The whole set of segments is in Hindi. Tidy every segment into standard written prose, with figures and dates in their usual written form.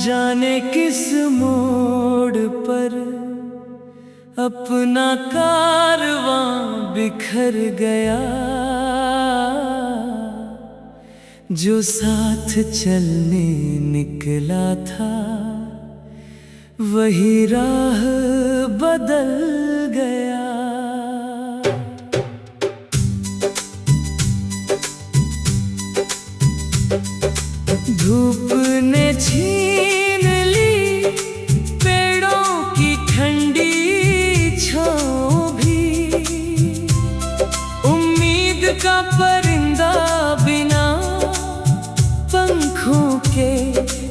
जाने किस मोड़ पर अपना कारवां बिखर गया। जो साथ चलने निकला था वही राह बदल गया। धूप ने छीन ली पेड़ों की ठंडी छाँव भी। उम्मीद का परिंदा बिना पंखों के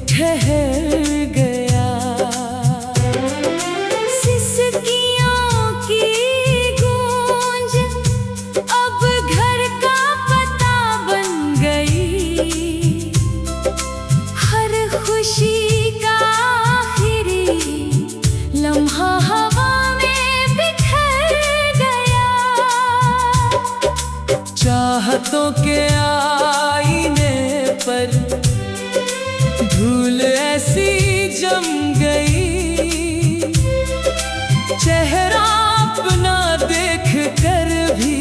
ठहर गया। सिसकियों की गूंज अब घर का पता बन गई। हर खुशी का आखिरी लम्हा हवा में बिखर गया। चाहतों के आईने पर धूल ऐसी जम गई। चेहरा अपना देख कर भी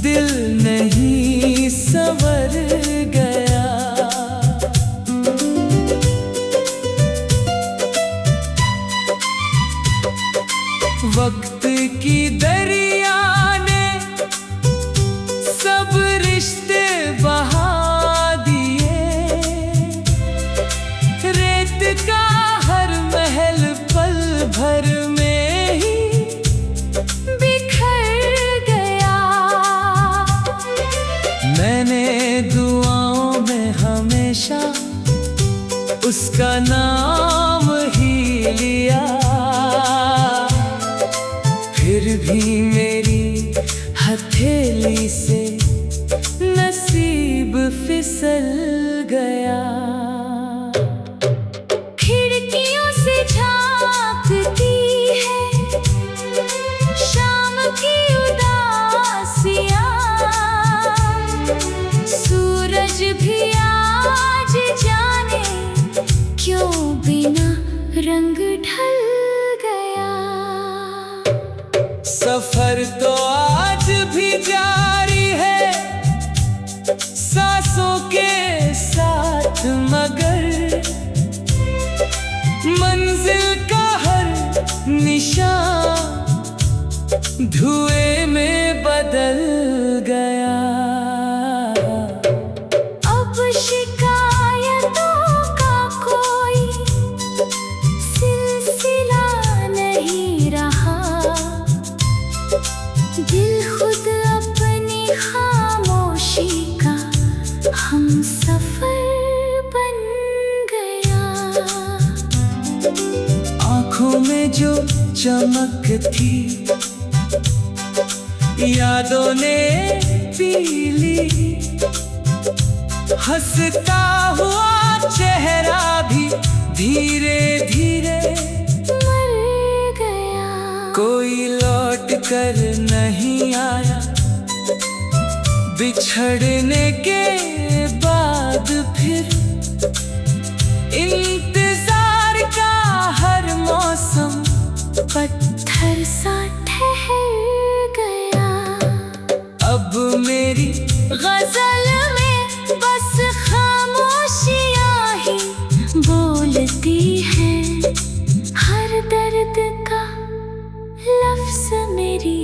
दिल नहीं संवर गया। वक्त की दरिया ने सब रिश्ते बहा दिए। रेत का हर महल पल भर में ही बिखर गया। मैंने दुआओं में हमेशा उसका नाम ही लिया। फिर भी मेरी हथेली से नसीब फिसल गया। खिड़कियों से झांकती है शाम की उदासियां। सूरज भी आज जाने क्यों बिना रंग ढल गया। सफर तो आज भी जारी है सांसों के साथ, मगर मंजिल का हर निशान धुएं में बदल गया। अब शिकायतों का कोई सिलसिला नहीं रहा। दिल खुद अपनी खामोशी का हमसफर बन गया। आँखों में जो चमक थी यादों ने पी ली। हंसता हुआ चेहरा भी धीरे धीरे मर गया। कोई लौट कर नहीं आया बिछड़ने के बाद। फिर इंतजार का हर मौसम पत्थर सा ठहर गया। अब मेरी गजल में बस खामोशियां ही बोलती हैं। हर दर्द का लफ्ज़ मेरी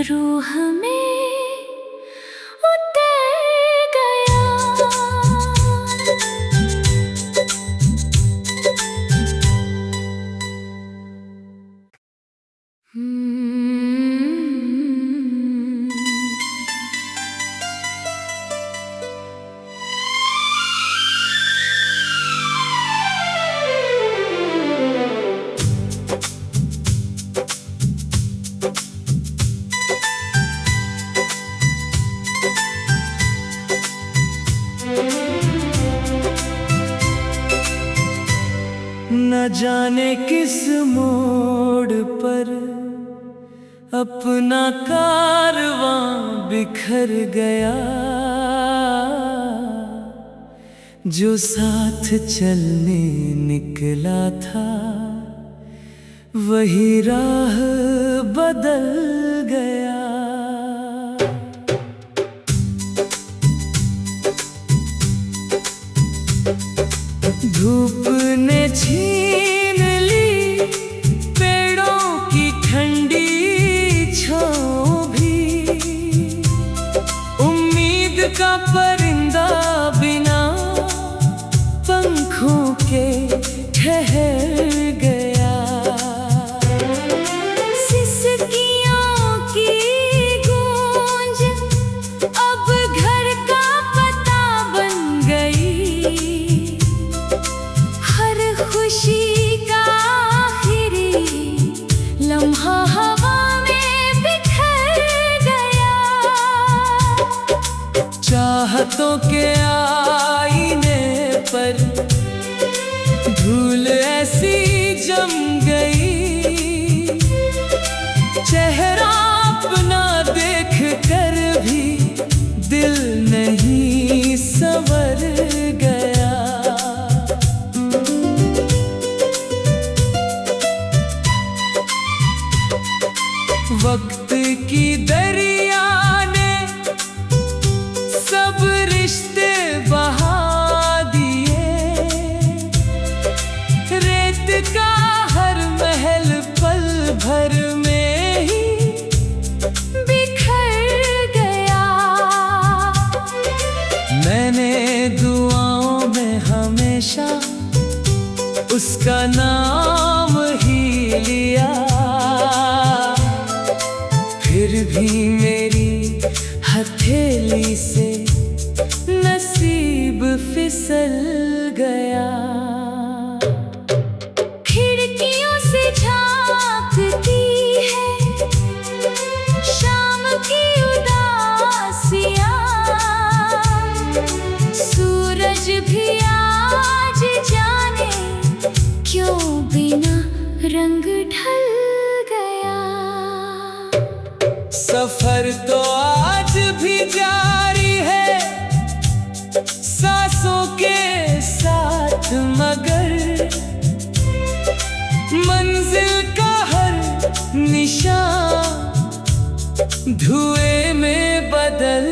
रूह में उतर गया। न जाने किस मोड़ पर अपना कारवां बिखर गया। जो साथ चलने निकला था वही राह बदल गया। धूप ने छीन ली पेड़ों की ठंडी छाँव भी, उम्मीद का परिंदा बिना पंखों के ठहर गया। सिसकियों की गूंज अब घर का पता बन गई। हर खुशी का आखिरी लम्हा हवा में बिखर गया। चाहतों के आईने पर धूल ऐसी जम गई। चेहरा अपना देख कर भी दिल नहीं संवर गया। वक्त की दरिया ने सब रिश्ते बहा दिए। रेत का हर महल पल भर में ही बिखर गया। मैंने दुआओं में हमेशा उसका नाम ही लिया, फिर भी मेरी हथेली से नसीब फिसल गया। खिड़कियों से झांकती है शाम की उदासियां। सूरज भी आज जाने क्यों बिना रंग ढल गया। सफर तो आज भी जारी है सांसों के साथ, मगर मंजिल का हर निशान धुएं में बदल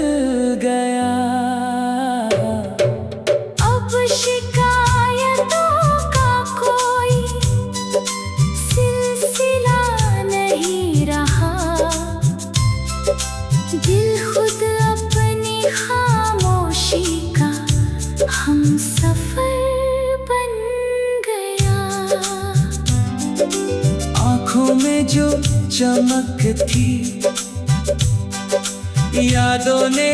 गया। अब शिकायतों का कोई सिलसिला नहीं रहा। दिल खुद अपनी खामोशी का हमसफर बन गया। आँखों में जो चमक थी यादों ने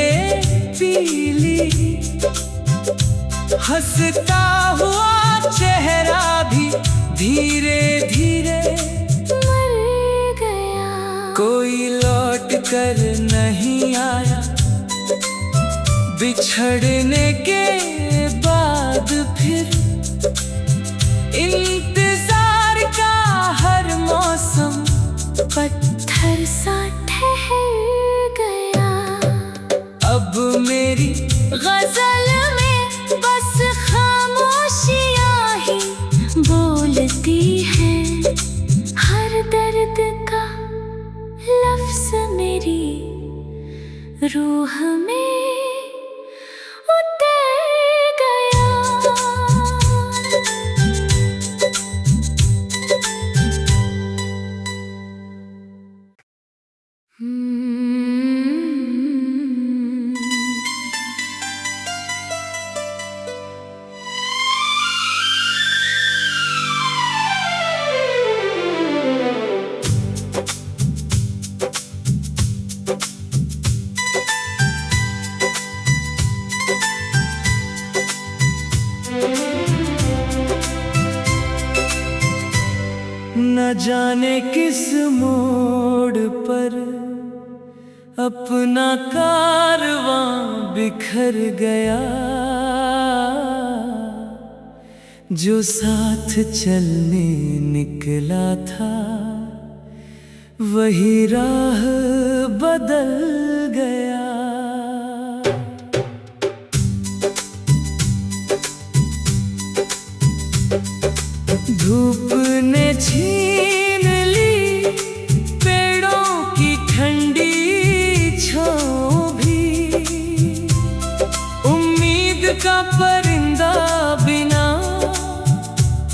पी ली। हंसता हुआ चेहरा भी धीरे धीरे मर गया। कोई लौट कर नहीं आया बिछड़ने के बाद फिर। इंतजार का हर मौसम पत्थर सा ठहर गया। अब मेरी गजल में बस खामोशियां ही बोलती हैं। हर दर्द का लफ्ज मेरी रूह में उतर गया। न जाने किस मोड़ पर अपना कारवां बिखर गया। जो साथ चलने निकला था वही राह बदल गया। धूप ने छीन ली पेड़ों की ठंडी छाँव भी। उम्मीद का परिंदा बिना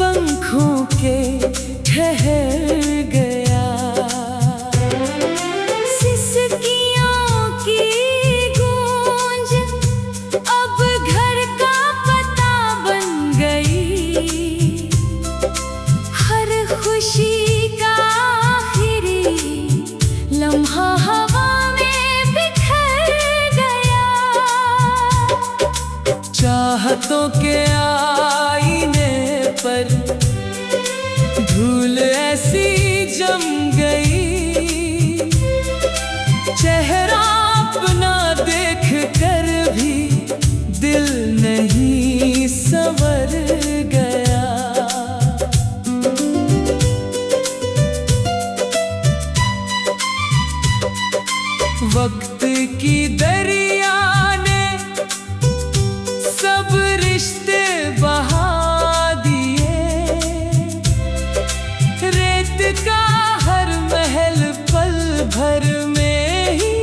पंखों के ठहर गया। सिसकियों की गूंज अब घर का पता बन गई। हर खुशी का आखिरी लम्हा हवा में बिखर गया। चाहतों के आईने पर धूल ऐसी जम गई। चेहरा अपना देख कर भी दिल नहीं संवर गया। वक्त की दरिया ने सब रिश्ते बहा दिए। रेत का हर महल पल भर में ही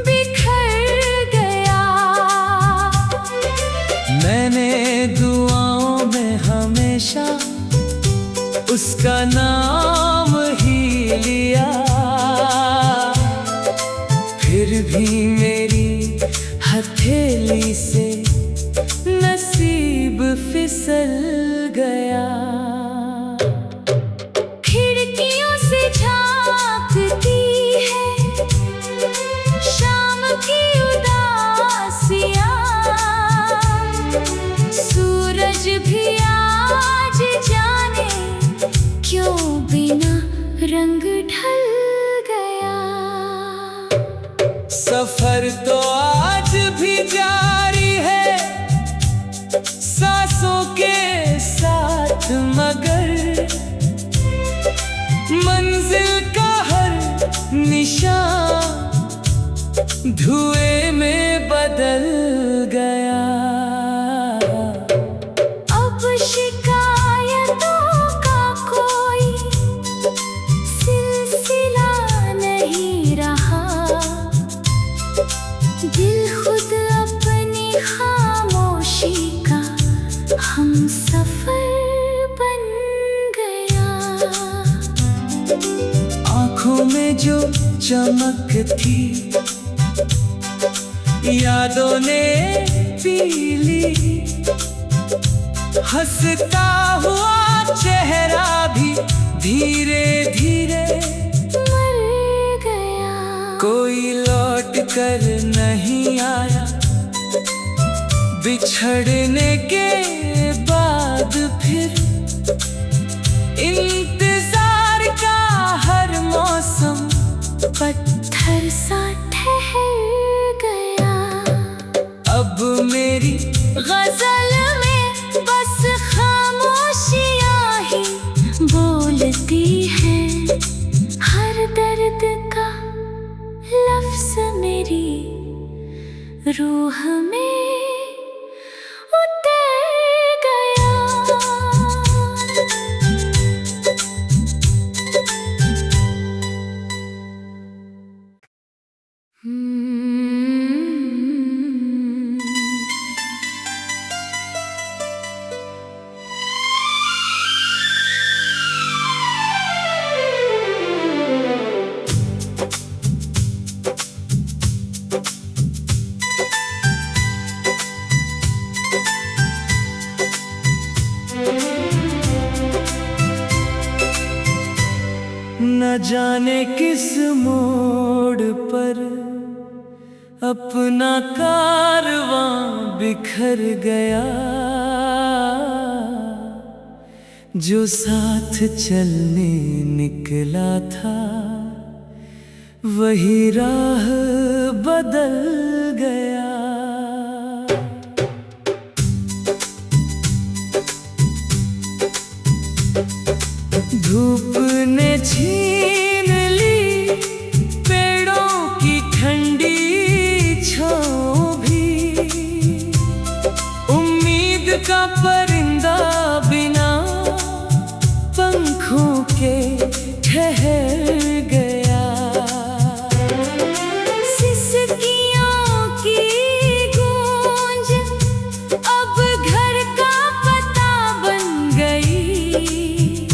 बिखर गया। मैंने दुआओं में हमेशा उसका नाम ही लिया। फिर भी मेरी हथेली से नसीब फिसल गया। खिड़कियों से झांकती है शाम की उदासियां। सूरज भी आज जाने क्यों बिना रंग ढल गया। सफर तो आज भी जारी है सांसों के साथ, मगर मंजिल का हर निशान धुएं में बदल गया। अब शिकायतों का कोई सिलसिला नहीं रहा। दिल खुद अपनी खामोशी का हमसफर बन गया। आँखों में जो चमक थी यादों ने पी ली। हंसता हुआ चेहरा भी धीरे धीरे मर गया। कोई लौट कर नहीं आया बिछड़ने के बाद फिर। इंतजार का हर मौसम पत्थर सा ठहर गया। अब मेरी गजल में बस खामोशियां ही बोलती हैं। हर दर्द का लफ्ज मेरी रूह में उतर गया। न जाने किस मोड़ पर अपना कारवां बिखर गया। जो साथ चलने निकला था वही राह बदल गया। धूप ने छीन ली पेड़ों की ठंडी छाँव भी। उम्मीद का परिंदा बिना पंखों के ठहर गया। सिसकियों की गूंज अब घर का पता बन गई।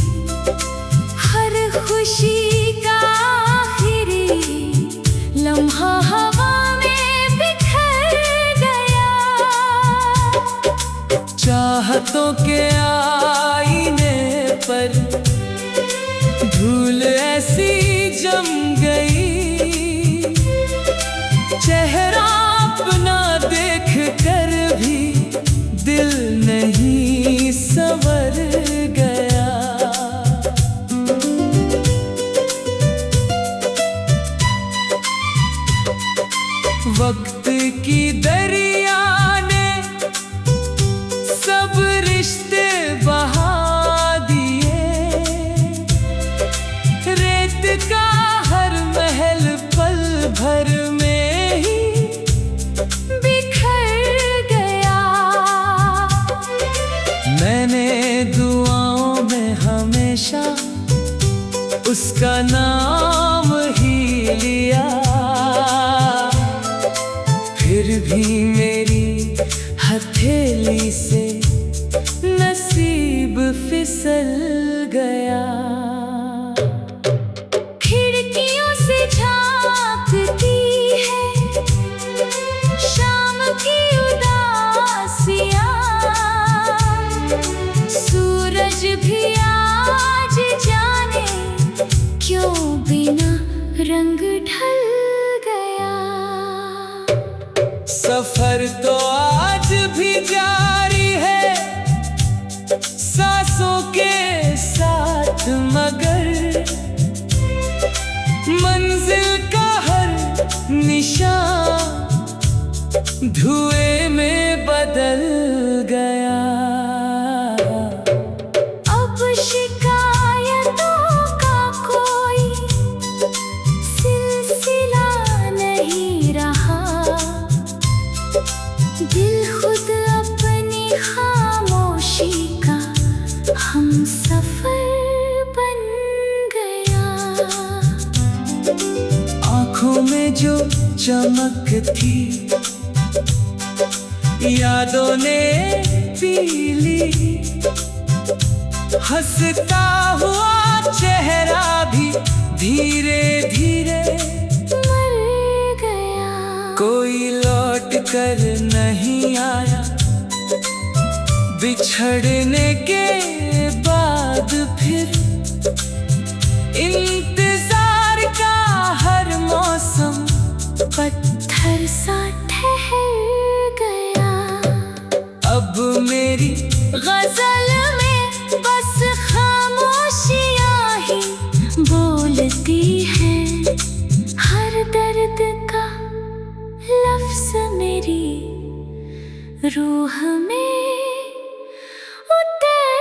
हर खुशी का आखिरी लम्हा हवा में बिखर गया। चाहतों के आईने पर धूल ऐसी जम गई। चेहरा अपना देख कर भी दिल नहीं संवर गया। वक्त की दरिया ने सब रिश्ते बहा दिए। रेत का हर महल पल भर में ही बिखर गया। मैंने दुआओं में हमेशा उसका नाम ही लिया। फिर भी मेरी हथेली से नसीब फिसल गया। खिड़कियों से झांकती है शाम की उदासियां। सूरज भी आज जाने क्यों बिना रंग ढल गया। सफर तो आज भी जारी है सांसों के साथ, मगर मंजिल का हर निशान धुएं में बदल गया। अब शिकायतों का कोई सिलसिला नहीं रहा। दिल खुद अपनी खामोशी का हमसफर बन गया। आँखों में जो चमक थी यादों ने पी ली। हंसता हुआ चेहरा भी धीरे धीरे मर गया। कोई लौट कर नहीं आया बिछड़ने के बाद। फिर इंतजार का हर मौसम पत्थर सा ठहर गया। अब मेरी गजल में बस खामोशियां ही बोलती हैं। हर दर्द का लफ्ज़ मेरी रूह में उतर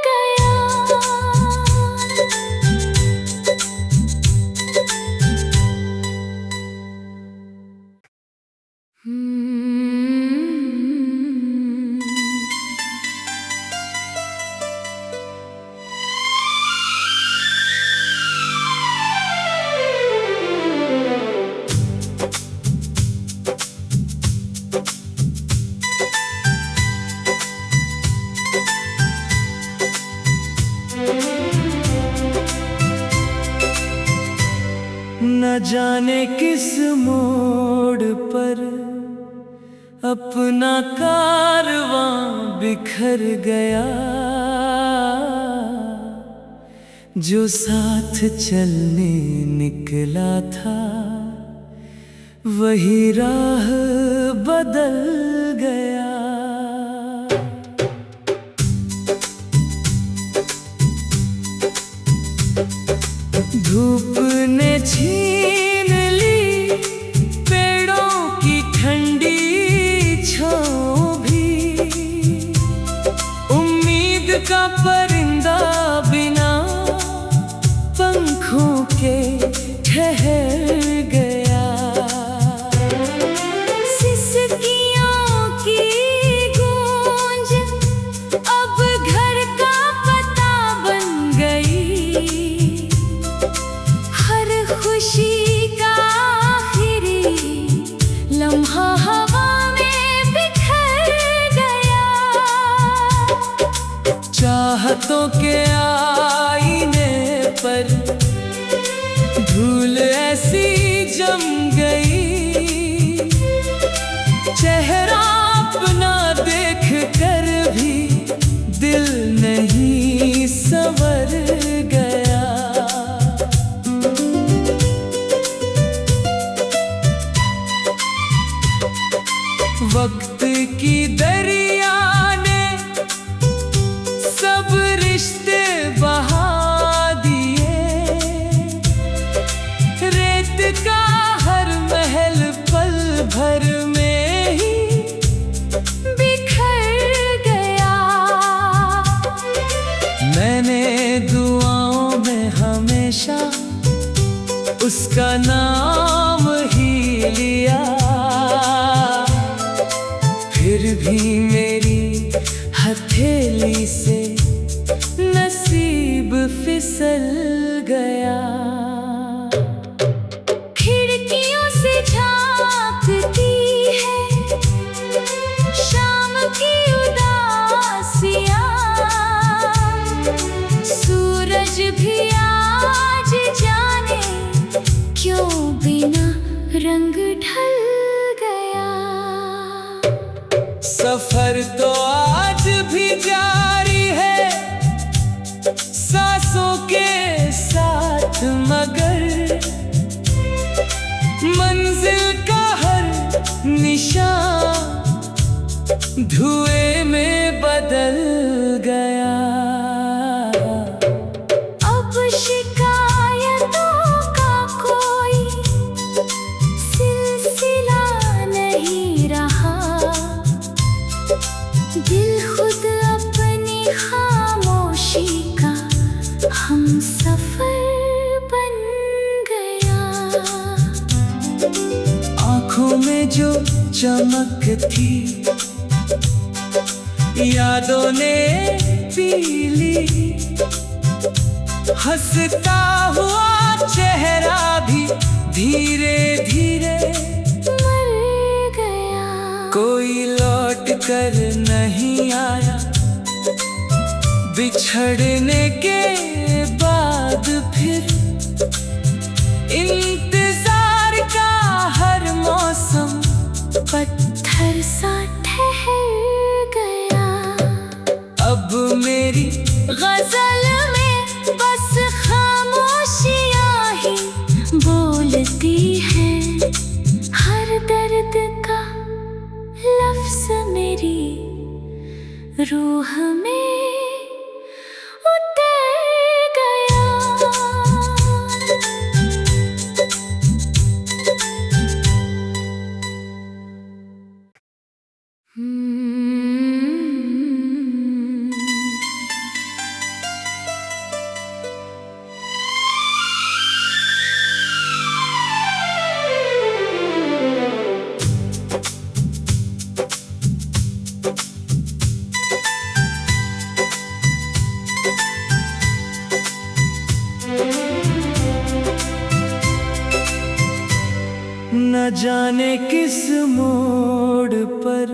गया। न जाने किस मोड़ पर अपना कारवां बिखर गया। जो साथ चलने निकला था वही राह बदल गया। धूप ने छीन ली पेड़ों की ठंडी छाँव भी। उम्मीद का परिंदा बिना पंखों के ठहर गया। सिसकियों की गूंज अब घर का पता बन गई। उसका नाम ही लिया। फिर भी मेरी हथेली से नसीब फिसल गया। खिड़कियों से झांकती है शाम की उदासियां, सूरज भी आज जाने क्यों बिना रंग ढल गया। सफर तो आज भी जारी है सांसों के साथ, मगर मंजिल का हर निशान धुएं में बदल गया। अब शिकायतों का कोई सिलसिला नहीं रहा, दिल खुद अपनी खामोशी का हमसफर बन गया। आँखों में जो चमक थी यादों ने पी ली, हंसता हुआ चेहरा भी धीरे धीरे मर गया। कोई लौट कर नहीं आया, बिछड़ने के बाद फिर इंतजार का हर मौसम पत्थर सा ठहर गया। अब मेरी गजल में बस खामोशियां ही बोलती हैं, हर दर्द का लफ्ज मेरी रूह में उतर गया। न जाने किस मोड़ पर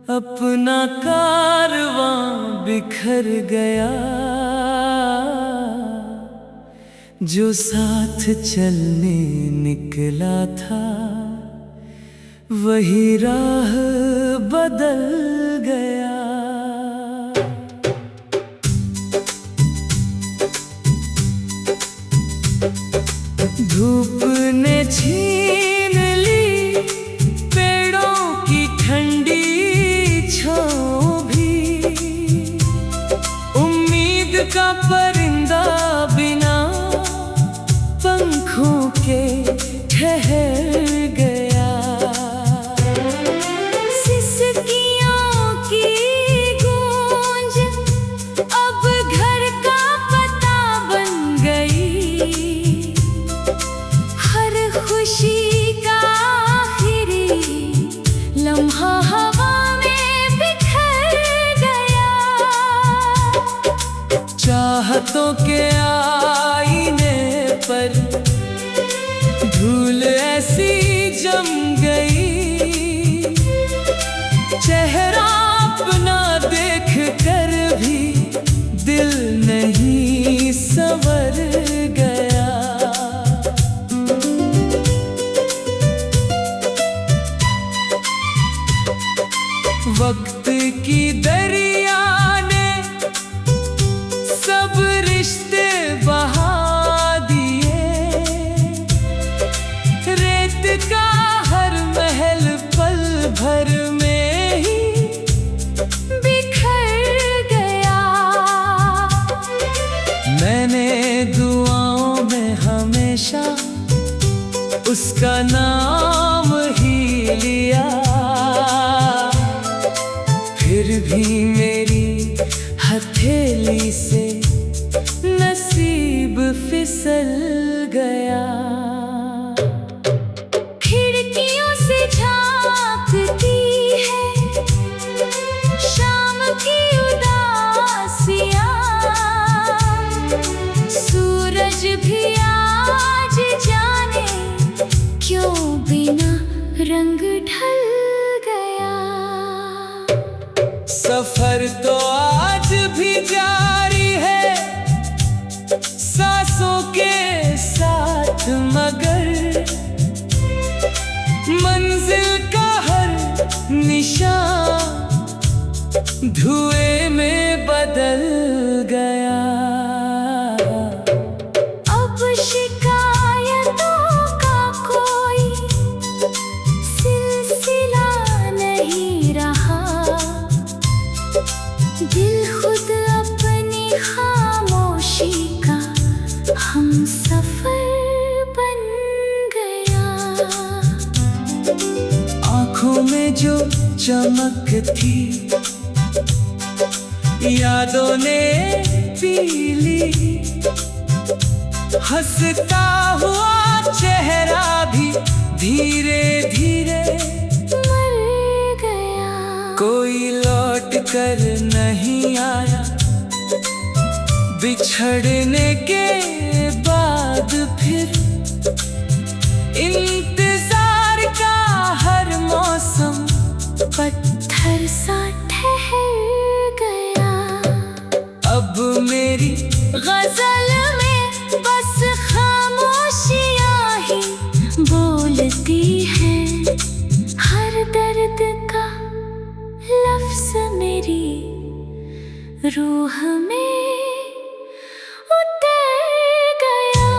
अपना कारवां बिखर गया। जो साथ चलने निकला था वही राह बदल गया। धूप ने छीन ली पेड़ों की ठंडी छाँव भी, उम्मीद का परिंदा बिना पंखों के ठहर गया। सिसकियों की गूंज अब घर का पता बन गई, हर खुशी का आखिरी लम्हा हवा में बिखर गया। चाहतों के आईने पर धूल ऐसी जम गई, चेहरा अपना देख कर भी दिल नहीं संवर गया। वक्त की दरिया ने सब रिश्ते बहा दिए, रेत का हर महल पल भर में ही बिखर गया। मैंने दुआओं में हमेशा उसका नाम ही लिया। फिर भी मेरी हथेली से नसीब फिसल गया। भी आज जाने क्यों बिना रंग ढल गया। सफर तो आज भी जारी है सांसों के साथ, मगर मंजिल का हर निशान धुएं में बदल गया। अब शिकायतों का कोई सिलसिला नहीं रहा, दिल खुद अपनी खामोशी का हमसफर बन गया। आँखों में जो चमक थी यादों ने पी ली, हंसता हुआ चेहरा भी धीरे धीरे मर गया। कोई लौट कर नहीं आया बिछड़ने के बाद फिर। इंतजार का हर मौसम पत्थर सा ठहर गया। अब मेरी गजल में बस खामोशियाँ ही बोलती हैं, हर दर्द का लफ्ज़ मेरी रूह में उतर गया।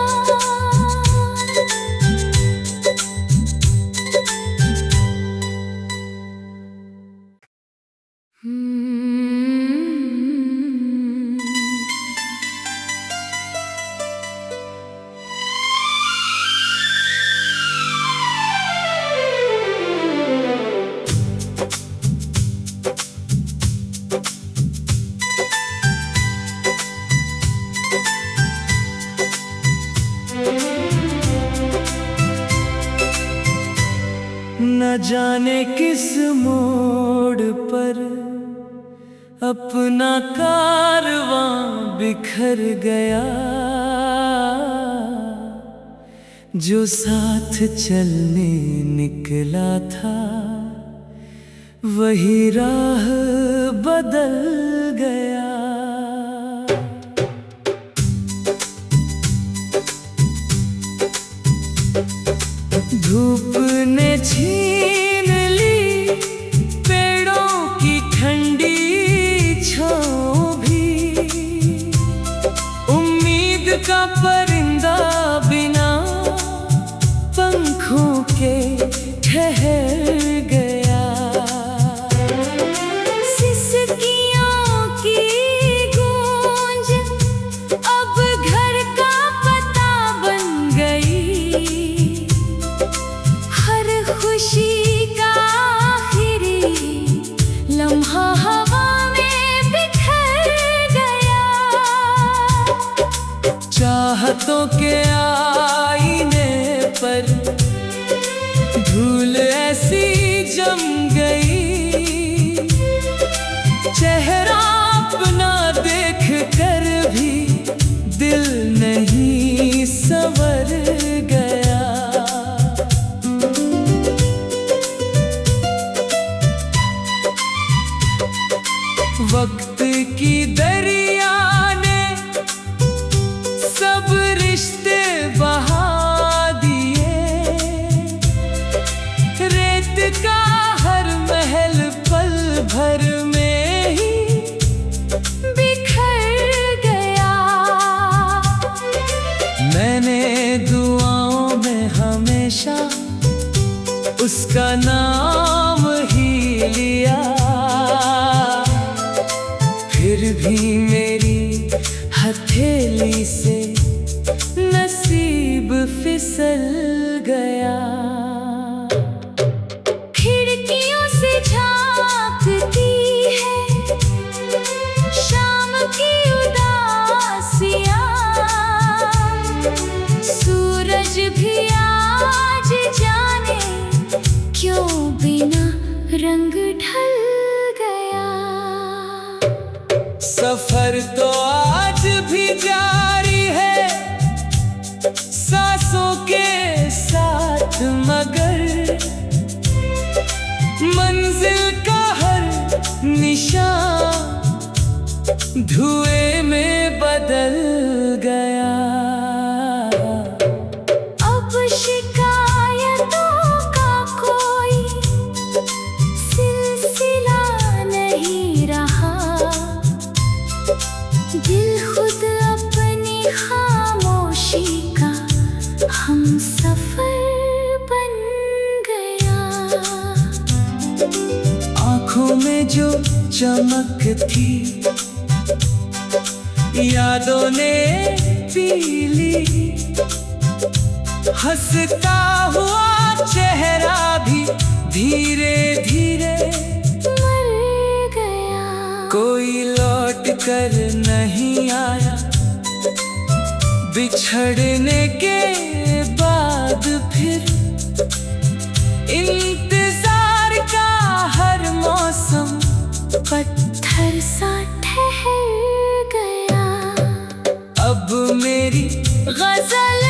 न जाने किस मोड़ पर अपना कारवां बिखर गया, जो साथ चलने निकला था वही राह बदल गया। धूप ने छीन ली पेड़ों की ठंडी छाँव भी, उम्मीद का परिंदा बिना पंखों के ठहर गया। सिसकियों की गूंज अब घर का पता बन गई, हर खुशी का आखिरी लम्हा हवा में बिखर गया। चाहतों के आईने पर धूल ऐसी जम गई, चेहरा अपना देख कर भी दिल नहीं संवर गया। वक्त की दरिया ने सब रिश्ते बहा दिए, रेत का हर महल पल भर में ही बिखर गया। मैंने दुआओं में हमेशा उसका नाम ही लिया, फिर भी मेरी हथेली से नसीब फिसल गया। खिड़कियों से झांकती है शाम की उदासियाँ, सूरज भी आज जाने क्यों बिना रंग ढल गया। सफर तो आज भी जारी है चमक थी, यादों ने पी ली। हंसता हुआ चेहरा भी धीरे धीरे मर गया। कोई लौट कर नहीं आया, बिछड़ने के बाद फिर इंतजार का हर मौसम पत्थर सा ठहर गया। अब मेरी गजल